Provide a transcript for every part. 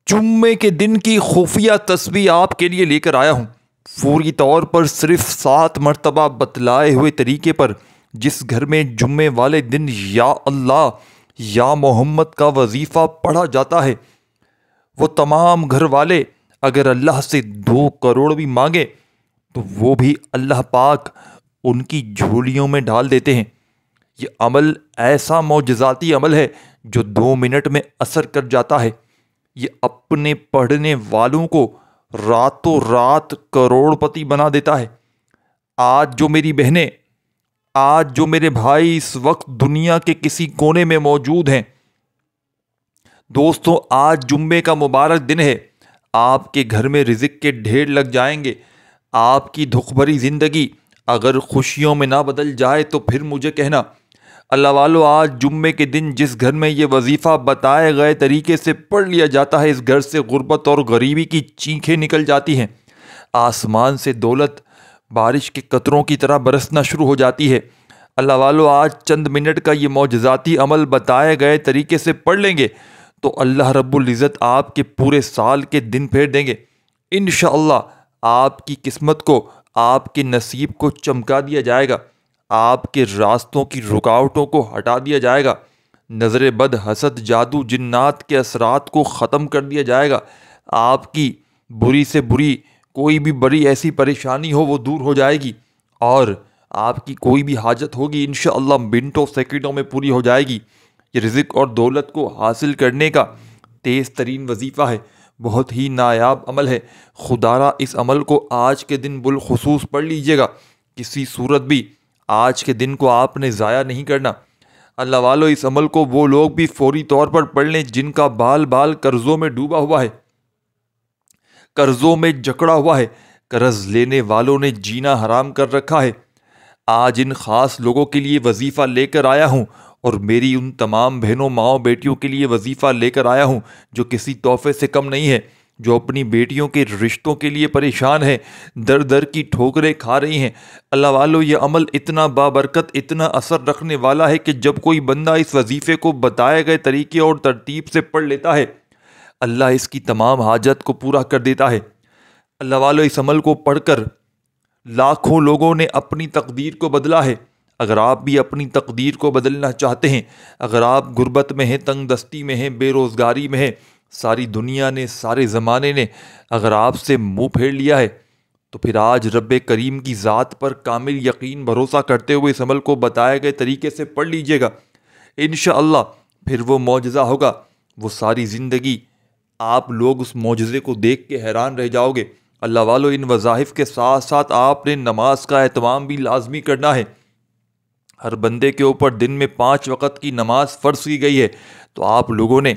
جمعے کے دن کی خفیہ تسبیح آپ کے لیے لے کر آیا ہوں، فوری طور پر صرف 7 مرتبہ بتلائے ہوئے طریقے پر۔ جس گھر میں جمعے والے دن یا اللہ یا محمد کا وظیفہ پڑھا جاتا ہے، وہ تمام گھر والے اگر اللہ سے 2 کروڑ بھی مانگے تو وہ بھی اللہ پاک ان کی جھولیوں میں ڈال دیتے ہیں۔ یہ عمل ایسا معجزاتی عمل ہے جو 2 منٹ میں اثر کر جاتا ہے۔ یہ اپنے پڑھنے والوں کو راتوں رات کروڑ پتی بنا دیتا ہے۔ آج جو میری بہنیں، آج جو میرے بھائی اس وقت دنیا کے کسی کونے میں موجود ہیں، دوستو آج جمعے کا مبارک دن ہے۔ آپ کے گھر میں رزق کے ڈھیر لگ جائیں گے۔ آپ کی دکھ بھری زندگی اگر خوشیوں میں نہ بدل جائے تو پھر مجھے کہنا۔ اللہ والو، آج جمعے کے دن جس گھر میں یہ وظیفہ بتائے گئے طریقے سے پڑھ لیا جاتا ہے، اس گھر سے غربت اور غریبی کی چیخیں نکل جاتی ہیں۔ آسمان سے دولت بارش کے قطروں کی طرح برسنا شروع ہو جاتی ہے۔ اللہ والو، آج چند منٹ کا یہ معجزاتی عمل بتائے گئے طریقے سے پڑھ لیں گے تو اللہ رب العزت آپ کے پورے سال کے دن پھیر دیں گے۔ انشاءاللہ آپ کی قسمت کو، آپ کے نصیب کو چمکا دیا جائے گا۔ آپ کے راستوں کی رکاوٹوں کو ہٹا دیا جائے گا۔ نظر بد، حسد، جادو، جنات کے اثرات کو ختم کر دیا جائے گا۔ آپ کی بری سے بری کوئی بھی بڑی ایسی پریشانی ہو وہ دور ہو جائے گی، اور آپ کی کوئی بھی حاجت ہوگی انشاءاللہ منٹوں سیکنڈوں میں پوری ہو جائے گی۔ یہ رزق اور دولت کو حاصل کرنے کا تیز ترین وظیفہ ہے، بہت ہی نایاب عمل ہے۔ خدارا اس عمل کو آج کے دن بالخصوص پڑھ لیجئے گا، کسی صورت بھی آج کے دن کو آپ نے ضائع نہیں کرنا۔ اللہ والو، اس عمل کو وہ لوگ بھی فوری طور پر پڑھ لیں جن کا بال بال قرضوں میں ڈوبا ہوا ہے، قرضوں میں جکڑا ہوا ہے، قرض لینے والوں نے جینا حرام کر رکھا ہے۔ آج ان خاص لوگوں کے لیے وظیفہ لے کر آیا ہوں، اور میری ان تمام بہنوں، ماؤں، بیٹیوں کے لیے وظیفہ لے کر آیا ہوں جو کسی تحفے سے کم نہیں ہے، جو اپنی بیٹیوں کے رشتوں کے لیے پریشان ہیں، در در کی ٹھوکریں کھا رہی ہیں۔ اللہ والو، یہ عمل اتنا بابرکت، اتنا اثر رکھنے والا ہے کہ جب کوئی بندہ اس وظیفے کو بتائے گئے طریقے اور ترتیب سے پڑھ لیتا ہے، اللہ اس کی تمام حاجت کو پورا کر دیتا ہے۔ اللہ والو، اس عمل کو پڑھ کر لاکھوں لوگوں نے اپنی تقدیر کو بدلا ہے۔ اگر آپ بھی اپنی تقدیر کو بدلنا چاہتے ہیں، اگر آپ غربت میں ہیں، تنگ دستی میں ہیں، بے روزگاری میں ہیں، ساری دنیا نے، سارے زمانے نے اگر آپ سے منہ پھیر لیا ہے، تو پھر آج رب کریم کی ذات پر کامل یقین بھروسہ کرتے ہوئے اس عمل کو بتائے گئے طریقے سے پڑھ لیجئے گا۔ انشاءاللہ پھر وہ معجزہ ہوگا، وہ ساری زندگی آپ لوگ اس معجزے کو دیکھ کے حیران رہ جاؤ گے۔ اللہ والو، ان وظائف کے ساتھ ساتھ آپ نے نماز کا اہتمام بھی لازمی کرنا ہے۔ ہر بندے کے اوپر دن میں 5 وقت کی نماز فرض کی گئی ہے، تو آپ لوگوں نے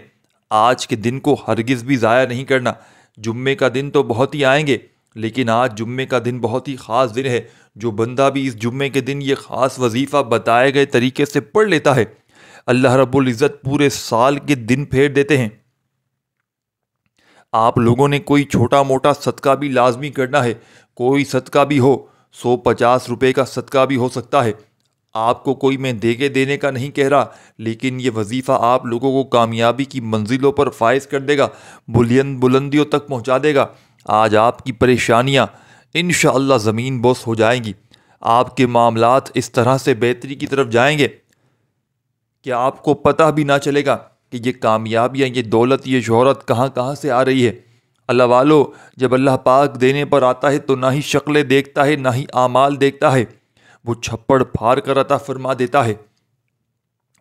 آج کے دن کو ہرگز بھی ضائع نہیں کرنا۔ جمعے کا دن تو بہت ہی آئیں گے، لیکن آج جمعے کا دن بہت ہی خاص دن ہے۔ جو بندہ بھی اس جمعے کے دن یہ خاص وظیفہ بتائے گئے طریقے سے پڑھ لیتا ہے، اللہ رب العزت پورے سال کے دن پھیر دیتے ہیں۔ آپ لوگوں نے کوئی چھوٹا موٹا صدقہ بھی لازمی کرنا ہے۔ کوئی صدقہ بھی ہو، 150 روپے کا صدقہ بھی ہو سکتا ہے۔ آپ کو کوئی میں دے کے دینے کا نہیں کہہ رہا، لیکن یہ وظیفہ آپ لوگوں کو کامیابی کی منزلوں پر فائز کر دے گا، بلندیوں تک پہنچا دے گا۔ آج آپ کی پریشانیاں انشاءاللہ زمین بوس ہو جائیں گی۔ آپ کے معاملات اس طرح سے بہتری کی طرف جائیں گے کہ آپ کو پتہ بھی نہ چلے گا کہ یہ کامیابیاں، یہ دولت، یہ شہرت کہاں کہاں سے آ رہی ہے۔ اللہ والو، جب اللہ پاک دینے پر آتا ہے تو نہ ہی شکلیں دیکھتا ہے، نہ ہی اعمال دیکھتا ہے، وہ چھپڑ پھاڑ کر عطا فرما دیتا ہے۔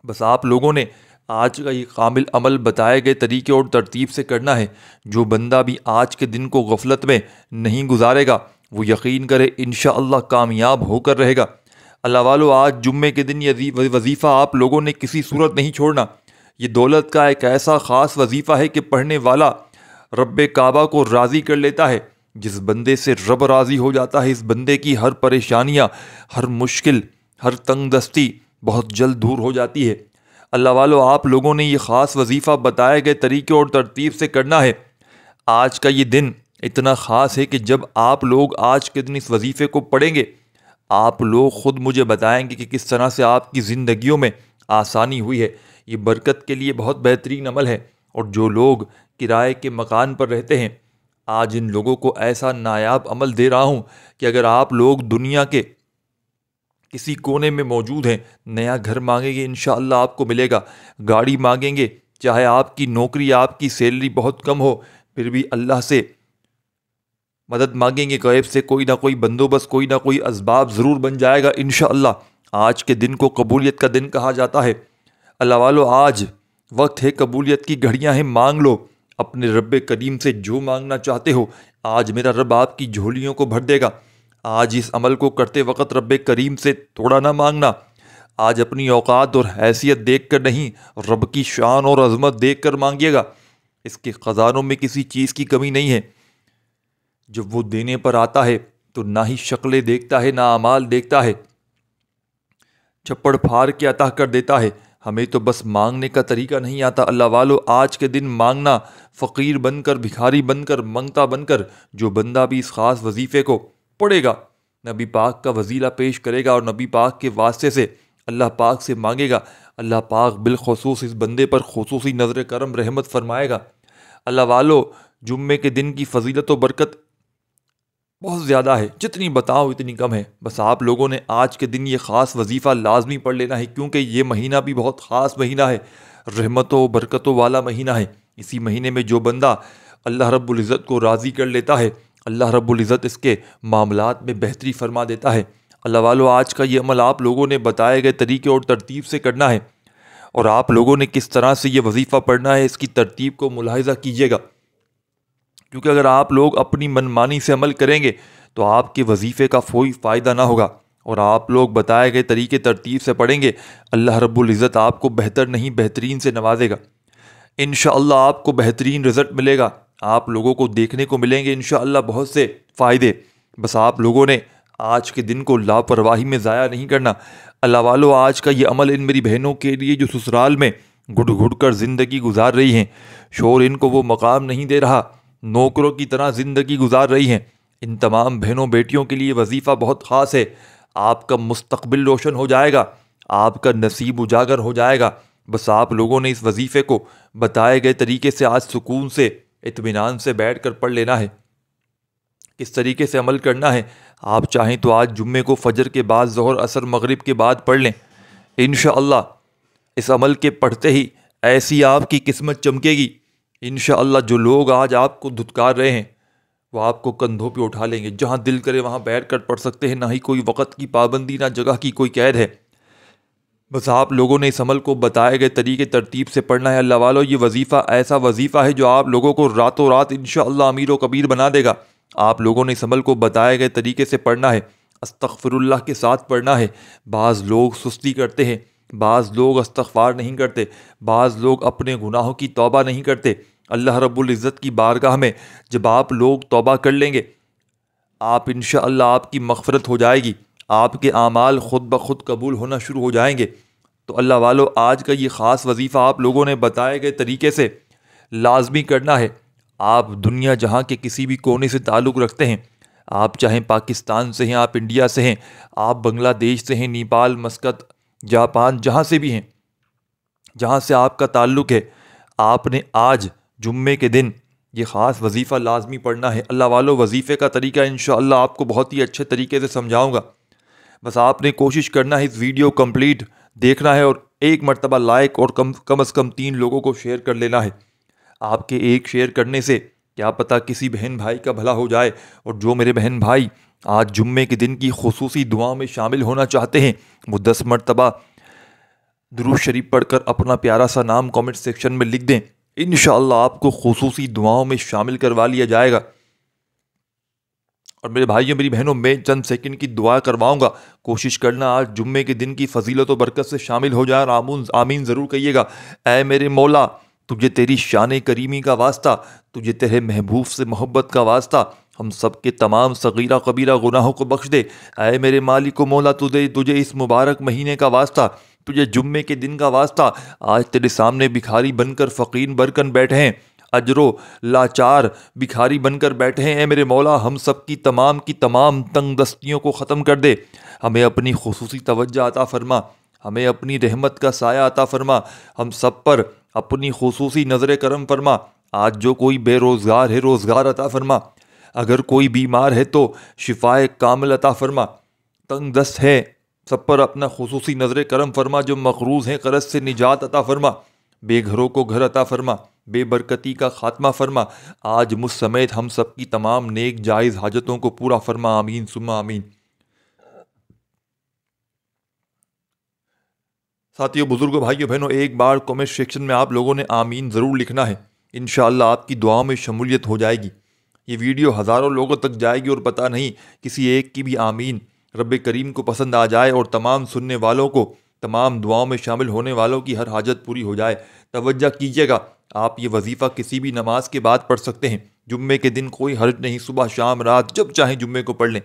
بس آپ لوگوں نے آج کا یہ کامل عمل بتائے گئے طریقے اور ترتیب سے کرنا ہے۔ جو بندہ بھی آج کے دن کو غفلت میں نہیں گزارے گا، وہ یقین کرے انشاءاللہ کامیاب ہو کر رہے گا۔ اللہ والو، آج جمعے کے دن یہ وظیفہ آپ لوگوں نے کسی صورت نہیں چھوڑنا۔ یہ دولت کا ایک ایسا خاص وظیفہ ہے کہ پڑھنے والا رب کعبہ کو راضی کر لیتا ہے۔ جس بندے سے رب راضی ہو جاتا ہے، اس بندے کی ہر پریشانیاں، ہر مشکل، ہر تنگ دستی بہت جلد دور ہو جاتی ہے۔ اللہ والو، آپ لوگوں نے یہ خاص وظیفہ بتائے گئے طریقے اور ترتیب سے کرنا ہے۔ آج کا یہ دن اتنا خاص ہے کہ جب آپ لوگ آج کے دن اس وظیفے کو پڑھیں گے، آپ لوگ خود مجھے بتائیں گے کہ کس طرح سے آپ کی زندگیوں میں آسانی ہوئی ہے۔ یہ برکت کے لیے بہت بہترین عمل ہے، اور جو لوگ کرائے کے مکان پر رہتے ہیں، آج ان لوگوں کو ایسا نایاب عمل دے رہا ہوں کہ اگر آپ لوگ دنیا کے کسی کونے میں موجود ہیں، نیا گھر مانگیں گے انشاءاللہ آپ کو ملے گا، گاڑی مانگیں گے، چاہے آپ کی نوکری، آپ کی سیلری بہت کم ہو، پھر بھی اللہ سے مدد مانگیں گے، غیب سے کوئی نہ کوئی بندوبست، کوئی نہ کوئی اسباب ضرور بن جائے گا انشاءاللہ۔ آج کے دن کو قبولیت کا دن کہا جاتا ہے۔ اللہ والو، آج وقت ہے، قبولیت کی گھڑیاں ہیں، مانگ لو اپنے رب کریم سے جو مانگنا چاہتے ہو، آج میرا رب آپ کی جھولیوں کو بھر دے گا۔ آج اس عمل کو کرتے وقت رب کریم سے تھوڑا نہ مانگنا، آج اپنی اوقات اور حیثیت دیکھ کر نہیں، رب کی شان اور عظمت دیکھ کر مانگیے گا۔ اس کے خزانوں میں کسی چیز کی کمی نہیں ہے۔ جب وہ دینے پر آتا ہے تو نہ ہی شکلیں دیکھتا ہے، نہ اعمال دیکھتا ہے، چھپڑ پھاڑ کے عطا کر دیتا ہے۔ ہمیں تو بس مانگنے کا طریقہ نہیں آتا۔ اللہ والو، آج کے دن مانگنا، فقیر بن کر، بھکاری بن کر، منگتا بن کر، جو بندہ بھی اس خاص وظیفے کو پڑھے گا، نبی پاک کا وسیلہ پیش کرے گا اور نبی پاک کے واسطے سے اللہ پاک سے مانگے گا، اللہ پاک بالخصوص اس بندے پر خصوصی نظر کرم رحمت فرمائے گا۔ اللہ والو، جمعے کے دن کی فضیلت و برکت بہت زیادہ ہے، جتنی بتاؤ اتنی کم ہے۔ بس آپ لوگوں نے آج کے دن یہ خاص وظیفہ لازمی پڑھ لینا ہے، کیونکہ یہ مہینہ بھی بہت خاص مہینہ ہے، رحمتوں و برکتوں والا مہینہ ہے۔ اسی مہینے میں جو بندہ اللہ رب العزت کو راضی کر لیتا ہے، اللہ رب العزت اس کے معاملات میں بہتری فرما دیتا ہے۔ اللہ والو، آج کا یہ عمل آپ لوگوں نے بتائے گئے طریقے اور ترتیب سے کرنا ہے، اور آپ لوگوں نے کس طرح سے یہ وظیفہ پڑھنا ہے، اس کی ترتیب کو ملاحظہ کیجیے گا، کیونکہ اگر آپ لوگ اپنی منمانی سے عمل کریں گے تو آپ کے وظیفے کا کوئی فائدہ نہ ہوگا، اور آپ لوگ بتائے گئے طریقے ترتیب سے پڑھیں گے، اللہ رب العزت آپ کو بہتر نہیں بہترین سے نوازے گا۔ انشاءاللہ آپ کو بہترین رزلٹ ملے گا، آپ لوگوں کو دیکھنے کو ملیں گے انشاءاللہ بہت سے فائدے۔ بس آپ لوگوں نے آج کے دن کو لاپرواہی میں ضائع نہیں کرنا۔ اللہ والو، آج کا یہ عمل ان میری بہنوں کے لیے جو سسرال میں گھٹ گھٹ کر زندگی گزار رہی ہیں، شوہر ان کو وہ مقام نہیں دے رہا، نوکروں کی طرح زندگی گزار رہی ہیں، ان تمام بہنوں بیٹیوں کے لیے وظیفہ بہت خاص ہے۔ آپ کا مستقبل روشن ہو جائے گا، آپ کا نصیب اجاگر ہو جائے گا۔ بس آپ لوگوں نے اس وظیفے کو بتائے گئے طریقے سے آج سکون سے، اطمینان سے بیٹھ کر پڑھ لینا ہے۔ کس طریقے سے عمل کرنا ہے، آپ چاہیں تو آج جمعے کو فجر کے بعد، ظہر، عصر، مغرب کے بعد پڑھ لیں۔ انشاءاللہ اس عمل کے پڑھتے ہی ایسی آپ کی قسمت چمکے گی، انشاءاللہ جو لوگ آج آپ کو دھتکار رہے ہیں وہ آپ کو کندھوں پہ اٹھا لیں گے۔ جہاں دل کرے وہاں بیٹھ کر پڑھ سکتے ہیں، نہ ہی کوئی وقت کی پابندی، نہ جگہ کی کوئی قید ہے۔ بس آپ لوگوں نے اس عمل کو بتائے گئے طریقے ترتیب سے پڑھنا ہے۔ اللہ والو، یہ وظیفہ ایسا وظیفہ ہے جو آپ لوگوں کو راتوں رات انشاءاللہ امیر و کبیر بنا دے گا۔ آپ لوگوں نے اس عمل کو بتائے گئے طریقے سے پڑھنا ہے، استغفر اللہ کے ساتھ پڑھنا ہے۔ بعض لوگ سستی کرتے ہیں، بعض لوگ استغفار نہیں کرتے، بعض لوگ اپنے گناہوں کی توبہ نہیں کرتے۔ اللہ رب العزت کی بارگاہ میں جب آپ لوگ توبہ کر لیں گے، آپ انشاءاللہ آپ کی مغفرت ہو جائے گی، آپ کے اعمال خود بخود قبول ہونا شروع ہو جائیں گے۔ تو اللہ والو، آج کا یہ خاص وظیفہ آپ لوگوں نے بتائے گئے طریقے سے لازمی کرنا ہے۔ آپ دنیا جہاں کے کسی بھی کونے سے تعلق رکھتے ہیں، آپ چاہیں پاکستان سے ہیں، آپ انڈیا سے ہیں، آپ بنگلہ دیش سے ہیں، نیپال، مسقط، جاپان، جہاں سے بھی ہیں، جہاں سے آپ کا تعلق ہے، آپ نے آج جمعے کے دن یہ خاص وظیفہ لازمی پڑھنا ہے۔ اللہ والو، وظیفے کا طریقہ انشاءاللہ آپ کو بہت ہی اچھے طریقے سے سمجھاؤں گا۔ بس آپ نے کوشش کرنا ہے اس ویڈیو کمپلیٹ دیکھنا ہے، اور ایک مرتبہ لائک اور کم از کم 3 لوگوں کو شیئر کر لینا ہے۔ آپ کے ایک شیئر کرنے سے کیا پتہ کسی بہن بھائی کا بھلا ہو جائے، اور جو میرے بہن بھائی آج جمعے کے دن کی خصوصی دعاؤں میں شامل ہونا چاہتے ہیں، وہ 10 مرتبہ درود شریف پڑھ کر اپنا پیارا سا نام کامنٹ سیکشن میں لکھ دیں، انشاءاللہ آپ کو خصوصی دعاؤں میں شامل کروا لیا جائے گا۔ اور میرے بھائیوں، میری بہنوں، میں چند سیکنڈ کی دعا کرواؤں گا، کوشش کرنا آج جمعے کے دن کی فضیلت و برکت سے شامل ہو جائے، اور آمین ضرور کہیے گا۔ اے میرے مولا، تجھے تیری شان کریمی کا واسطہ، تجھے تیرے محبوب سے محبت کا واسطہ، ہم سب کے تمام صغیرہ کبیرہ گناہوں کو بخش دے۔ اے میرے مالک و مولا، تجھے اس مبارک مہینے کا واسطہ، تجھے جمعے کے دن کا واسطہ، آج تیرے سامنے بھکاری بن کر، فقیر بن کر بیٹھے ہیں، اجرو لاچار بھکاری بن کر بیٹھے ہیں۔ اے میرے مولا، ہم سب کی تمام تنگ دستیوں کو ختم کر دے، ہمیں اپنی خصوصی توجہ عطا فرما، ہمیں اپنی رحمت کا سایہ عطا فرما، ہم سب پر اپنی خصوصی نظر کرم فرما۔ آج جو کوئی بے روزگار ہے روزگار عطا فرما، اگر کوئی بیمار ہے تو شفائے کامل عطا فرما، تنگ دست ہے سب پر اپنا خصوصی نظر کرم فرما، جو مقروض ہیں قرض سے نجات عطا فرما، بے گھروں کو گھر عطا فرما، بے برکتی کا خاتمہ فرما، آج مجھ سمیت ہم سب کی تمام نیک جائز حاجتوں کو پورا فرما، آمین ثم آمین۔ ساتھیو، بزرگوں، بھائیو، بہنوں، ایک بار کمنٹ سیکشن میں آپ لوگوں نے آمین ضرور لکھنا ہے، انشاءاللہ آپ کی دعاؤں میں شمولیت ہو جائے گی۔ یہ ویڈیو ہزاروں لوگوں تک جائے گی اور پتہ نہیں کسی ایک کی بھی آمین رب کریم کو پسند آ جائے اور تمام سننے والوں کو، تمام دعاؤں میں شامل ہونے والوں کی ہر حاجت پوری ہو جائے۔ توجہ کیجیے گا، آپ یہ وظیفہ کسی بھی نماز کے بعد پڑھ سکتے ہیں، جمعے کے دن کوئی حرج نہیں، صبح شام رات جب چاہیں جمعے کو پڑھ لیں،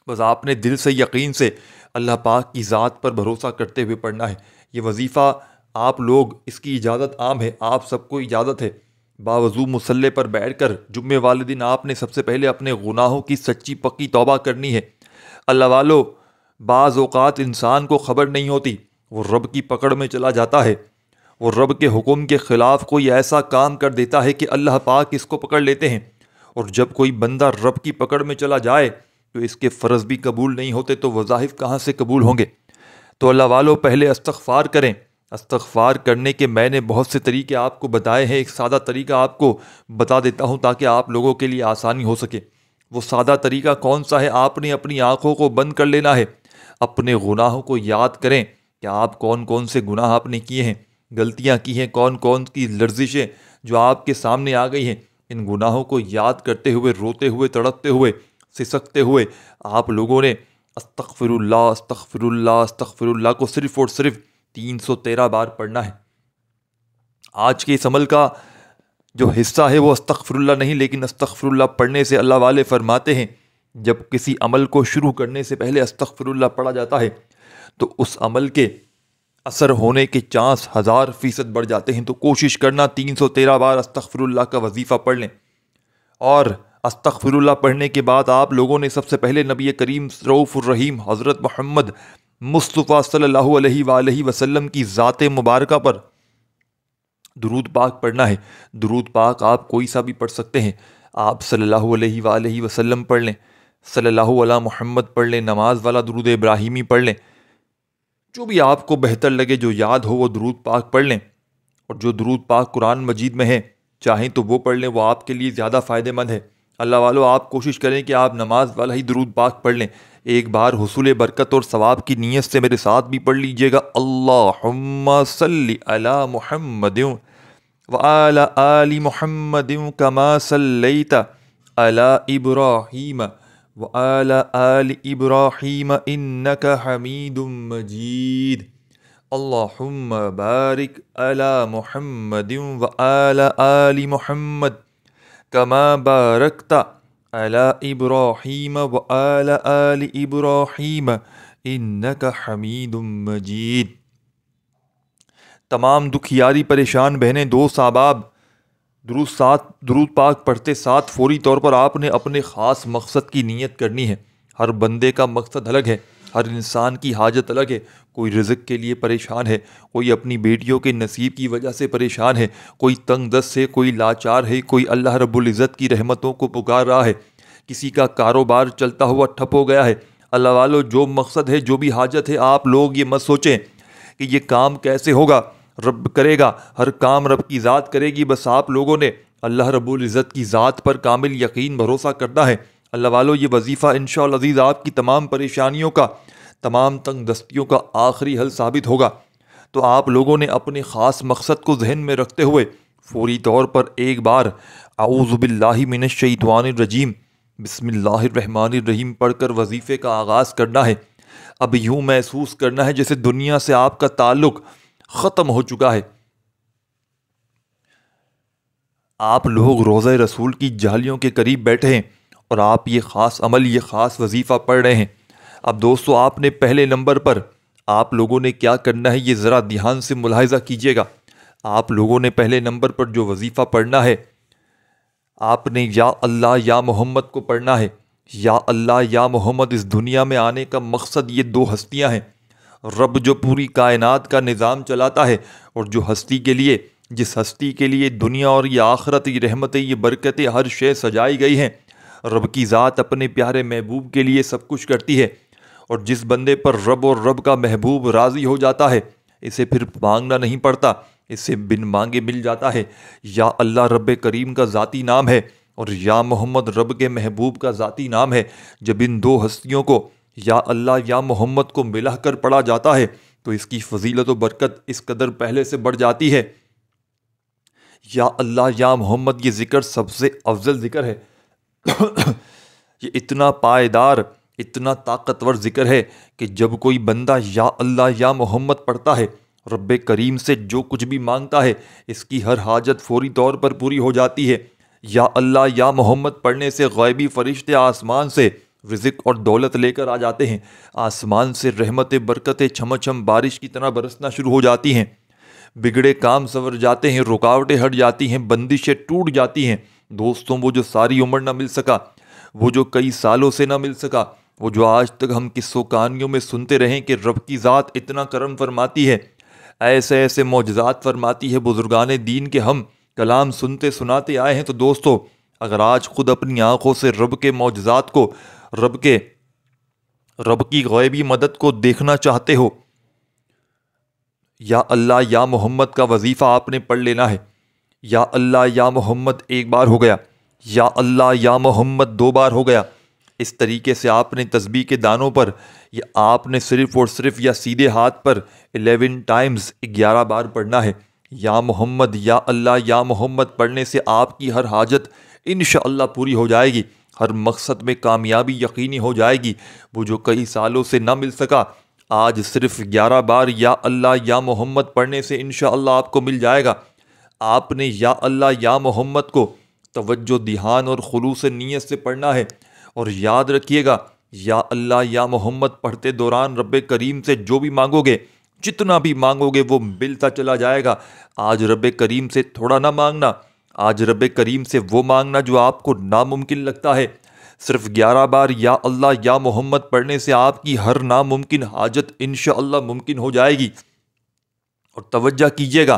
بس آپ نے دل سے یقین سے اللہ پاک کی ذات پر بھروسہ کرتے ہوئے پڑھنا ہے۔ یہ وظیفہ آپ لوگ، اس کی اجازت عام ہے، آپ سب کو اجازت ہے، باوضو مصلی پر بیٹھ کر جمعے والے دن آپ نے سب سے پہلے اپنے گناہوں کی سچی پکی توبہ کرنی ہے۔ اللہ والو، بعض اوقات انسان کو خبر نہیں ہوتی، وہ رب کی پکڑ میں چلا جاتا ہے، وہ رب کے حکم کے خلاف کوئی ایسا کام کر دیتا ہے کہ اللہ پاک اس کو پکڑ لیتے ہیں، اور جب کوئی بندہ رب کی پکڑ میں چلا جائے تو اس کے فرض بھی قبول نہیں ہوتے تو وظائف کہاں سے قبول ہوں گے؟ تو اللہ والو، پہلے استغفار کریں۔ استغفار کرنے کے میں نے بہت سے طریقے آپ کو بتائے ہیں، ایک سادہ طریقہ آپ کو بتا دیتا ہوں تاکہ آپ لوگوں کے لیے آسانی ہو سکے۔ وہ سادہ طریقہ کون سا ہے؟ آپ نے اپنی آنکھوں کو بند کر لینا ہے، اپنے گناہوں کو یاد کریں کہ آپ کون کون سے گناہ آپ نے کیے ہیں، غلطیاں کی ہیں، کون کون کی لرزشیں جو آپ کے سامنے آ گئی ہیں۔ ان گناہوں کو یاد کرتے ہوئے، روتے ہوئے، تڑپتے ہوئے، سسکتے ہوئے آپ لوگوں نے استغفر اللہ استغفر اللہ استغفر اللہ کو صرف اور صرف 313 بار پڑھنا ہے۔ آج کے اس عمل کا جو حصہ ہے وہ استغفر اللہ نہیں، لیکن استغفر اللہ پڑھنے سے اللہ والے فرماتے ہیں جب کسی عمل کو شروع کرنے سے پہلے استغفر اللہ پڑھا جاتا ہے تو اس عمل کے اثر ہونے کے چانس 1000% بڑھ جاتے ہیں۔ تو کوشش کرنا 313 بار استغفر اللہ کا وظیفہ پڑھ لیں، اور استغفر اللہ پڑھنے کے بعد آپ لوگوں نے سب سے پہلے نبی کریم رؤوف الرحیم حضرت محمد مصطفیٰ صلی اللہ علیہ وآلہ وسلم کی ذات مبارکہ پر درود پاک پڑھنا ہے۔ درود پاک آپ کوئی سا بھی پڑھ سکتے ہیں، آپ صلی اللہ علیہ وآلہ وسلم پڑھ لیں، صلی اللہ علیہ محمد پڑھ لیں، نماز والا درود ابراہیمی پڑھ لیں، جو بھی آپ کو بہتر لگے، جو یاد ہو وہ درود پاک پڑھ لیں۔ اور جو درود پاک قرآن مجید میں ہے چاہیں تو وہ پڑھ لیں، وہ آپ کے لیے زیادہ فائدہ مند ہے۔ اللہ والو، آپ کوشش کریں کہ آپ نماز والا ہی درود پاک پڑھ لیں۔ ایک بار حصول برکت اور ثواب کی نیت سے میرے ساتھ بھی پڑھ لیجئے گا، اللہم صلی علی محمد وعلی آل محمد کما صلیت علی ابراہیم وعلی آل ابراہیم انک حمید مجید، اللہم بارک علی محمد وعلی آل محمد کما بارکت علی ابراہیم وعلی آل ابراہیم انک حمید مجید۔ تمام دکھیاری پریشان بہنیں، دوست، احباب، درود پاک پڑھتے ساتھ فوری طور پر آپ نے اپنے خاص مقصد کی نیت کرنی ہے۔ ہر بندے کا مقصد الگ ہے، ہر انسان کی حاجت الگ ہے۔ کوئی رزق کے لیے پریشان ہے، کوئی اپنی بیٹیوں کے نصیب کی وجہ سے پریشان ہے، کوئی تنگ دست سے، کوئی لاچار ہے، کوئی اللہ رب العزت کی رحمتوں کو پکار رہا ہے، کسی کا کاروبار چلتا ہوا ٹھپ ہو گیا ہے۔ اللہ والو، جو مقصد ہے، جو بھی حاجت ہے، آپ لوگ یہ مت سوچیں کہ یہ کام کیسے ہوگا، رب کرے گا، ہر کام رب کی ذات کرے گی، بس آپ لوگوں نے اللہ رب العزت کی ذات پر کامل یقین بھروسہ کرنا ہے۔ اللہ والو، یہ وظیفہ انشاءاللہ عزیز آپ کی تمام پریشانیوں کا، تمام تنگ دستیوں کا آخری حل ثابت ہوگا۔ تو آپ لوگوں نے اپنے خاص مقصد کو ذہن میں رکھتے ہوئے فوری طور پر ایک بار اعوذ باللہ من الشیطان الرجیم بسم اللہ الرحمن الرحیم پڑھ کر وظیفے کا آغاز کرنا ہے۔ اب یوں محسوس کرنا ہے جیسے دنیا سے آپ کا تعلق ختم ہو چکا ہے۔ آپ لوگ روضہ رسول کی جھالیوں کے قریب بیٹھے ہیں اور آپ یہ خاص عمل، یہ خاص وظیفہ پڑھ رہے ہیں۔ اب دوستو، آپ نے پہلے نمبر پر آپ لوگوں نے کیا کرنا ہے، یہ ذرا دھیان سے ملاحظہ کیجیے گا۔ آپ لوگوں نے پہلے نمبر پر جو وظیفہ پڑھنا ہے، آپ نے یا اللہ یا محمد کو پڑھنا ہے۔ یا اللہ یا محمد، اس دنیا میں آنے کا مقصد یہ دو ہستیاں ہیں، رب جو پوری کائنات کا نظام چلاتا ہے اور جو ہستی کے لیے جس ہستی کے لیے دنیا اور یہ آخرت، یہ رحمتیں، یہ برکتیں، ہر شے سجائی گئی ہیں، رب کی ذات اپنے پیارے محبوب کے لیے سب کچھ کرتی ہے، اور جس بندے پر رب اور رب کا محبوب راضی ہو جاتا ہے اسے پھر مانگنا نہیں پڑتا، اسے بن مانگے مل جاتا ہے۔ یا اللہ رب کریم کا ذاتی نام ہے، اور یا محمد رب کے محبوب کا ذاتی نام ہے۔ جب ان دو ہستیوں کو یا اللہ یا محمد کو ملا کر پڑھا جاتا ہے تو اس کی فضیلت و برکت اس قدر پہلے سے بڑھ جاتی ہے۔ یا اللہ یا محمد یہ ذکر سب سے افضل ذکر ہے۔ یہ اتنا پائیدار، اتنا طاقتور ذکر ہے کہ جب کوئی بندہ یا اللہ یا محمد پڑھتا ہے، رب کریم سے جو کچھ بھی مانگتا ہے اس کی ہر حاجت فوری طور پر پوری ہو جاتی ہے۔ یا اللہ یا محمد پڑھنے سے غیبی فرشتے آسمان سے رزق اور دولت لے کر آ جاتے ہیں، آسمان سے رحمت برکتیں چھم چھم بارش کی طرح برسنا شروع ہو جاتی ہیں، بگڑے کام سنور جاتے ہیں، رکاوٹیں ہٹ جاتی ہیں، بندشیں ٹوٹ جاتی ہیں۔ دوستوں، وہ جو ساری عمر نہ مل سکا، وہ جو کئی سالوں سے نہ مل سکا، وہ جو آج تک ہم قصوں کہانیوں میں سنتے رہیں کہ رب کی ذات اتنا کرم فرماتی ہے، ایسے ایسے معجزات فرماتی ہے بزرگان دین کے ہم کلام سنتے سناتے آئے ہیں، تو دوستو اگر آج خود اپنی آنکھوں سے رب کے معجزات کو، رب کی غیبی مدد کو دیکھنا چاہتے ہو، یا اللہ یا محمد کا وظیفہ آپ نے پڑھ لینا ہے۔ یا اللہ یا محمد ایک بار ہو گیا، یا اللہ یا محمد 2 بار ہو گیا، اس طریقے سے آپ نے تسبیح کے دانوں پر، یا آپ نے صرف اور صرف یا سیدھے ہاتھ پر 11 ٹائمز 11 بار پڑھنا ہے۔ یا محمد یا اللہ یا محمد پڑھنے سے آپ کی ہر حاجت انشاءاللہ پوری ہو جائے گی، ہر مقصد میں کامیابی یقینی ہو جائے گی۔ وہ جو کئی سالوں سے نہ مل سکا، آج صرف 11 بار یا اللہ یا محمد پڑھنے سے انشاءاللہ آپ کو مل جائے گا۔ آپ نے یا اللہ یا محمد کو توجہ، دھیان اور خلوص نیت سے پڑھنا ہے، اور یاد رکھیے گا یا اللہ یا محمد پڑھتے دوران رب کریم سے جو بھی مانگو گے، جتنا بھی مانگو گے وہ ملتا چلا جائے گا۔ آج رب کریم سے تھوڑا نہ مانگنا، آج رب کریم سے وہ مانگنا جو آپ کو ناممکن لگتا ہے۔ صرف 11 بار یا اللہ یا محمد پڑھنے سے آپ کی ہر ناممکن حاجت انشاءاللہ ممکن ہو جائے گی۔ اور توجہ کیجیے گا،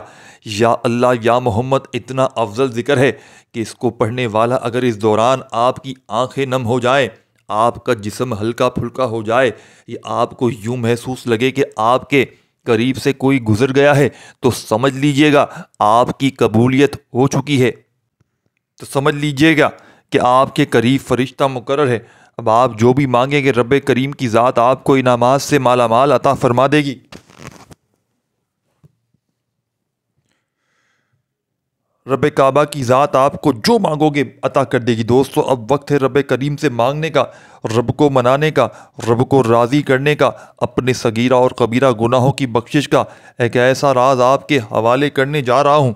یا اللہ یا محمد اتنا افضل ذکر ہے کہ اس کو پڑھنے والا اگر اس دوران آپ کی آنکھیں نم ہو جائیں، آپ کا جسم ہلکا پھلکا ہو جائے، یا آپ کو یوں محسوس لگے کہ آپ کے قریب سے کوئی گزر گیا ہے، تو سمجھ لیجیے گا آپ کی قبولیت ہو چکی ہے، تو سمجھ لیجیے گا کہ آپ کے قریب فرشتہ مقرر ہے۔ اب آپ جو بھی مانگیں گے رب کریم کی ذات آپ کو انعامات سے مالا مال عطا فرما دے گی۔ رب کعبہ کی ذات آپ کو جو مانگو گے عطا کر دے گی۔ دوستو اب وقت ہے رب کریم سے مانگنے کا، رب کو منانے کا، رب کو راضی کرنے کا، اپنے صغیرہ اور کبیرہ گناہوں کی بخشش کا۔ ایک ایسا راز آپ کے حوالے کرنے جا رہا ہوں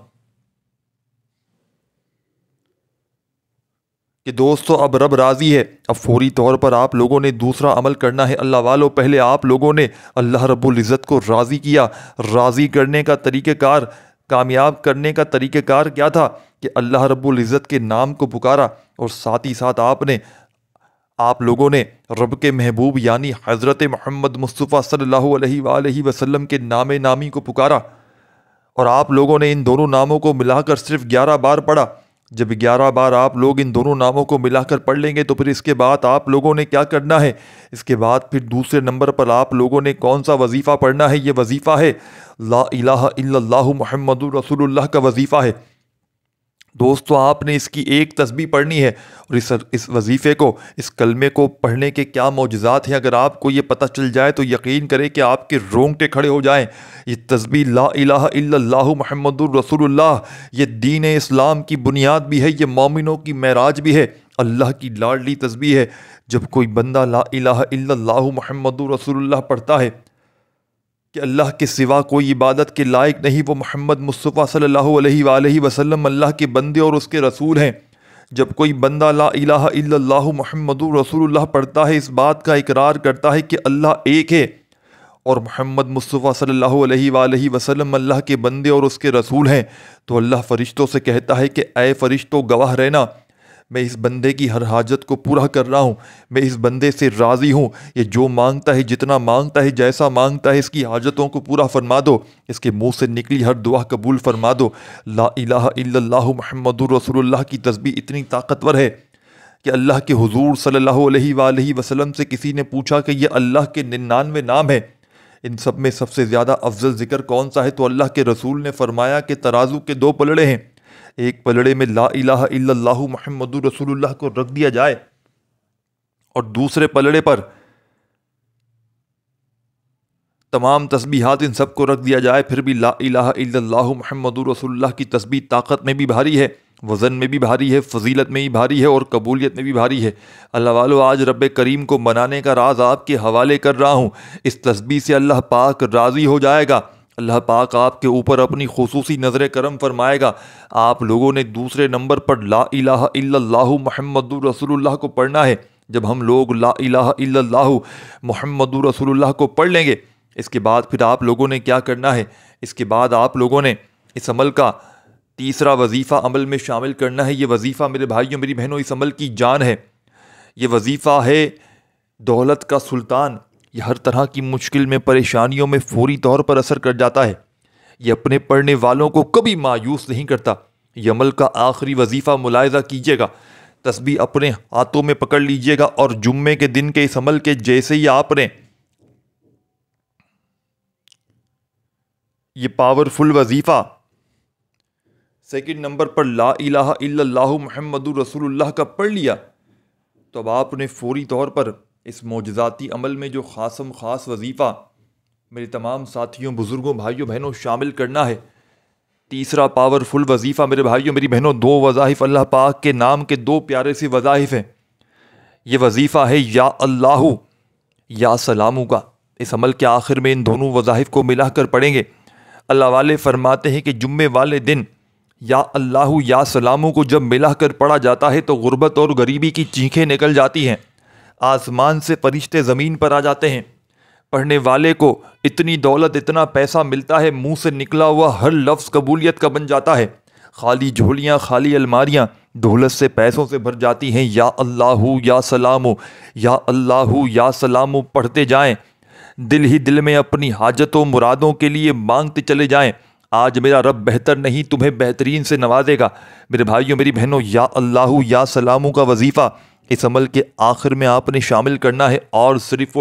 کہ دوستو اب رب راضی ہے۔ اب فوری طور پر آپ لوگوں نے دوسرا عمل کرنا ہے اللہ والو۔ پہلے آپ لوگوں نے اللہ رب العزت کو راضی کیا۔ راضی کرنے کا طریقہ کار، کامیاب کرنے کا طریقہ کار کیا تھا کہ اللہ رب العزت کے نام کو پکارا، اور ساتھ ہی ساتھ آپ لوگوں نے رب کے محبوب یعنی حضرت محمد مصطفیٰ صلی اللہ علیہ وآلہ وسلم کے نام نامی کو پکارا، اور آپ لوگوں نے ان دونوں ناموں کو ملا کر صرف 11 بار پڑھا۔ جب 11 بار آپ لوگ ان دونوں ناموں کو ملا کر پڑھ لیں گے تو پھر اس کے بعد آپ لوگوں نے کیا کرنا ہے؟ اس کے بعد پھر دوسرے نمبر پر آپ لوگوں نے کون سا وظیفہ پڑھنا ہے؟ یہ وظیفہ ہے لا الہ الا اللہ محمد رسول اللہ کا وظیفہ ہے۔ دوستو آپ نے اس کی ایک تسبیح پڑھنی ہے، اور اس وظیفے کو، اس کلمے کو پڑھنے کے کیا معجزات ہیں اگر آپ کو یہ پتہ چل جائے تو یقین کریں کہ آپ کے رونگٹے کھڑے ہو جائیں۔ یہ تسبیح لا الہ الا اللہ محمد الرسول اللہ یہ دین اسلام کی بنیاد بھی ہے، یہ مومنوں کی معراج بھی ہے، اللہ کی لاڈلی تسبیح ہے۔ جب کوئی بندہ لا الہ الا اللہ محمد رسول اللہ پڑھتا ہے کہ اللہ کے سوا کوئی عبادت کے لائق نہیں، وہ محمد مصطفیٰ صلی اللہ علیہ وآلہ وسلم اللہ کے بندے اور اس کے رسول ہیں۔ جب کوئی بندہ لا الہ الا اللہ محمد رسول اللہ پڑھتا ہے، اس بات کا اقرار کرتا ہے کہ اللہ ایک ہے اور محمد مصطفیٰ صلی اللہ علیہ وآلہ وسلم اللہ کے بندے اور اس کے رسول ہیں، تو اللہ فرشتوں سے کہتا ہے کہ اے فرشتوں گواہ رہنا، میں اس بندے کی ہر حاجت کو پورا کر رہا ہوں، میں اس بندے سے راضی ہوں، یہ جو مانگتا ہے، جتنا مانگتا ہے، جیسا مانگتا ہے، اس کی حاجتوں کو پورا فرما دو، اس کے منہ سے نکلی ہر دعا قبول فرما دو۔ لا الہ الا اللہ محمد رسول اللہ کی تسبیح اتنی طاقتور ہے کہ اللہ کے حضور صلی اللہ علیہ وآلہ وسلم سے کسی نے پوچھا کہ یہ اللہ کے 99 نام ہیں، ان سب میں سب سے زیادہ افضل ذکر کون سا ہے؟ تو اللہ کے رسول نے فرمایا کہ ترازو کے 2 پلڑے ہیں، ایک پلڑے میں لا الہ الا اللہ محمد رسول اللہ کو رکھ دیا جائے اور دوسرے پلڑے پر تمام تسبیحات ان سب کو رکھ دیا جائے، پھر بھی لا الہ الا اللہ محمد رسول اللہ کی تسبیح طاقت میں بھی بھاری ہے، وزن میں بھی بھاری ہے، فضیلت میں بھی بھاری ہے اور قبولیت میں بھی بھاری ہے۔ اللہ والو، آج رب کریم کو منانے کا راز آپ کے حوالے کر رہا ہوں۔ اس تسبیح سے اللہ پاک راضی ہو جائے گا، اللہ پاک آپ کے اوپر اپنی خصوصی نظر کرم فرمائے گا۔ آپ لوگوں نے دوسرے نمبر پر لا الہ الا اللہ محمد رسول اللہ کو پڑھنا ہے۔ جب ہم لوگ لا الہ الا اللہ محمد رسول اللہ کو پڑھ لیں گے، اس کے بعد پھر آپ لوگوں نے کیا کرنا ہے؟ اس کے بعد آپ لوگوں نے اس عمل کا تیسرا وظیفہ عمل میں شامل کرنا ہے۔ یہ وظیفہ میرے بھائیوں میری بہنوں اس عمل کی جان ہے، یہ وظیفہ ہے دولت کا سلطان۔ یہ ہر طرح کی مشکل میں، پریشانیوں میں فوری طور پر اثر کر جاتا ہے، یہ اپنے پڑھنے والوں کو کبھی مایوس نہیں کرتا۔ یہ عمل کا آخری وظیفہ ملاحظہ کیجیے گا، تسبیح اپنے ہاتھوں میں پکڑ لیجیے گا اور جمعے کے دن کے اس عمل کے جیسے ہی آپ نے یہ پاورفل وظیفہ سیکنڈ نمبر پر لا الہ الا اللہ محمد رسول اللہ کا پڑھ لیا، تو اب آپ نے فوری طور پر اس معجزاتی عمل میں جو خاص وظیفہ میرے تمام ساتھیوں، بزرگوں، بھائیوں، بہنوں شامل کرنا ہے۔ تیسرا پاورفل وظیفہ میرے بھائیوں میری بہنوں، 2 وظائف اللہ پاک کے نام کے 2 پیارے سے وظائف ہیں۔ یہ وظیفہ ہے یا اللہ یا سلامو کا۔ اس عمل کے آخر میں ان دونوں وظائف کو ملا کر پڑھیں گے۔ اللہ والے فرماتے ہیں کہ جمعے والے دن یا اللہ یا سلامو کو جب ملا کر پڑھا جاتا ہے تو غربت اور غریبی کی چیخیں نکل جاتی ہیں، آسمان سے فرشتے زمین پر آ جاتے ہیں، پڑھنے والے کو اتنی دولت، اتنا پیسہ ملتا ہے، منہ سے نکلا ہوا ہر لفظ قبولیت کا بن جاتا ہے، خالی جھولیاں، خالی الماریاں دولت سے، پیسوں سے بھر جاتی ہیں۔ یا اللہ یا سلامو، یا اللہ یا سلامو پڑھتے جائیں، دل ہی دل میں اپنی حاجتوں، مرادوں کے لیے مانگتے چلے جائیں۔ آج میرا رب بہتر نہیں تمہیں بہترین سے نوازے گا۔ میرے بھائیوں میری بہنوں، یا اللہ یا سلامو کا وظیفہ اس عمل کے آخر میں آپ نے شامل کرنا ہے، اور صرف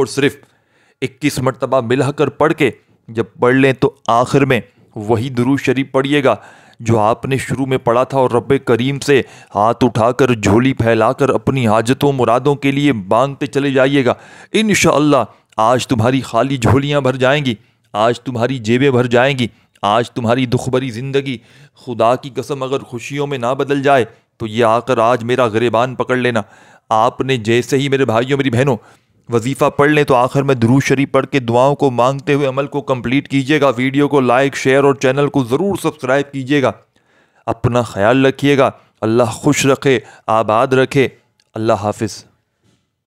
21 مرتبہ ملا کر پڑھ کے جب پڑھ لیں تو آخر میں وہی درود شریف پڑھیے گا جو آپ نے شروع میں پڑھا تھا، اور رب کریم سے ہاتھ اٹھا کر، جھولی پھیلا کر اپنی حاجتوں، مرادوں کے لیے مانگتے چلے جائیے گا۔ انشاءاللہ آج تمہاری خالی جھولیاں بھر جائیں گی، آج تمہاری جیبیں بھر جائیں گی، آج تمہاری دکھ بھری زندگی خدا کی قسم اگر خوشیوں میں نہ بدل جائے تو یہ آ کر آج میرا گریبان پکڑ لینا۔ آپ نے جیسے ہی میرے بھائیوں میری بہنوں وظیفہ پڑھ لیں تو آخر میں درود شریف پڑھ کے دعاؤں کو مانگتے ہوئے عمل کو کمپلیٹ کیجیے گا۔ ویڈیو کو لائک، شیئر اور چینل کو ضرور سبسکرائب کیجیے گا۔ اپنا خیال رکھیے گا، اللہ خوش رکھے، آباد رکھے، اللہ حافظ۔